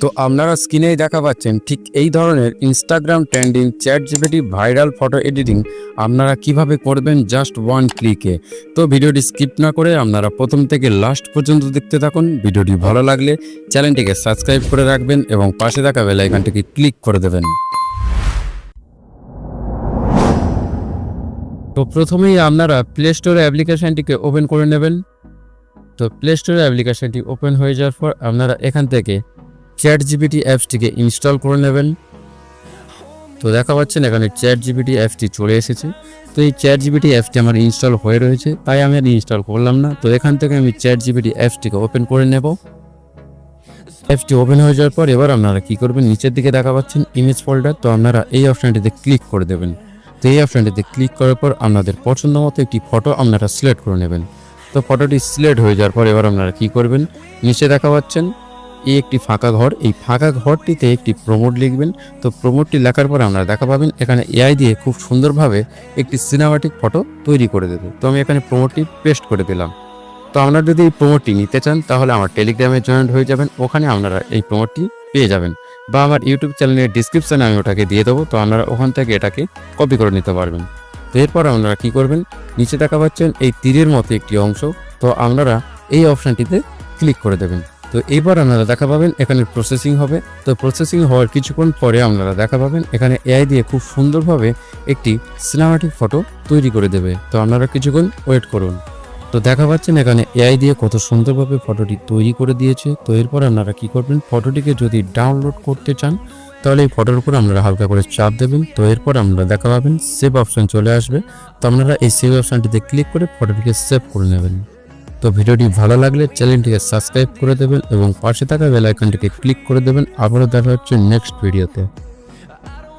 তো আপনারা স্ক্রিনেই দেখা পাচ্ছেন ঠিক এই ধরনের Instagram trending ChatGPT viral photo editing আপনারা কিভাবে করবেন জাস্ট ওয়ান ক্লিকে। তো ভিডিওটি স্কিপ না করে আপনারা প্রথম থেকে লাস্ট পর্যন্ত দেখতে থাকুন। ভিডিওটি ভালো লাগলে চ্যানেলটিকে সাবস্ক্রাইব করে রাখবেন এবং পাশে থাকা বেল আইকনটিকে ক্লিক করে দেবেন। তো প্রথমেই আপনারা প্লে স্টোরে অ্যাপ্লিকেশনটিকে ওপেন করে নেবেন। তো প্লে স্টোরে অ্যাপ্লিকেশনটি ওপেন হয়ে যাওয়ার পর আপনারা এখান থেকে চ্যাটজিপিটি অ্যাপসটিকে ইনস্টল করে নেবেন। তো দেখা পাচ্ছেন এখানে চ্যাটজিপিটি অ্যাপসটি চলে এসেছে। তো এই চ্যাটজিপিটি অ্যাপসটি আমার ইনস্টল হয়ে রয়েছে, তাই আমি আর ইনস্টল করলাম না। তো এখান থেকে আমি চ্যাটজিপিটি অ্যাপসটিকে ওপেন করে নেব। অ্যাপসটি ওপেন হয়ে যাওয়ার পর এবার আপনারা কি করবেন, নিচের দিকে দেখা পাচ্ছেন ইমেজ ফোল্ডার। তো আপনারা এই অপশানটিতে ক্লিক করে দেবেন। তো এই অপশানটিতে ক্লিক করার পর আপনাদের পছন্দ মতো একটি ফটো আপনারা সিলেক্ট করে নেবেন। তো ফটোটি সিলেক্ট হয়ে যাওয়ার পর এবার আপনারা কি করবেন, নিচে দেখা পাচ্ছেন এই একটি ফাঁকা ঘর, এই ফাঁকা ঘরটিতে একটি প্রমোট লিখবেন। তো প্রমোটটি লেখার পর আপনারা দেখা পাবেন এখানে এআই দিয়ে খুব সুন্দরভাবে একটি সিনেমাটিক ফটো তৈরি করে দেবে। তো আমি এখানে প্রমোটটি পেস্ট করে দিলাম। তো আপনারা যদি এই প্রমোটটি নিতে চান তাহলে আমার টেলিগ্রামে জয়েন্ট হয়ে যাবেন, ওখানে আপনারা এই প্রমোটটি পেয়ে যাবেন, বা আমার ইউটিউব চ্যানেলের ডিসক্রিপশানে আমি ওটাকে দিয়ে দেবো। তো আপনারা ওখান থেকে এটাকে কপি করে নিতে পারবেন। তো এরপর আপনারা কি করবেন, নিচে দেখা পাচ্ছেন এই তীরের মতো একটি অংশ, তো আপনারা এই অপশানটিতে ক্লিক করে দেবেন। তো এইবার আপনারা দেখা পাবেন এখানে প্রসেসিং হবে। তো প্রসেসিং হওয়ার কিছুক্ষণ পরে আপনারা দেখা পাবেন এখানে এআই দিয়ে খুব সুন্দরভাবে একটি সিনেমাটিক ফটো তৈরি করে দেবে। তো আপনারা কিছুক্ষণ ওয়েট করুন। তো দেখা পাচ্ছেন এখানে এআই দিয়ে কত সুন্দরভাবে ফটোটি তৈরি করে দিয়েছে। তো এরপর আপনারা কি করবেন, ফটোটিকে যদি ডাউনলোড করতে চান তাহলে এই ফটোর উপর আপনারা হালকা করে চাপ দেবেন। তো এরপর আপনারা দেখা পাবেন সেভ অপশন চলে আসবে। তো আপনারা এই সেভ অপশনটিতে ক্লিক করে ফটোটিকে সেভ করে নেবেন। তো ভিডিওটি ভালো লাগলে চ্যানেলটিকে সাবস্ক্রাইব করে দেবেন এবং পাশে থাকা বেল আইকনটিকে ক্লিক করে দেবেন। আবারও দেখা হচ্ছে নেক্সট ভিডিওতে।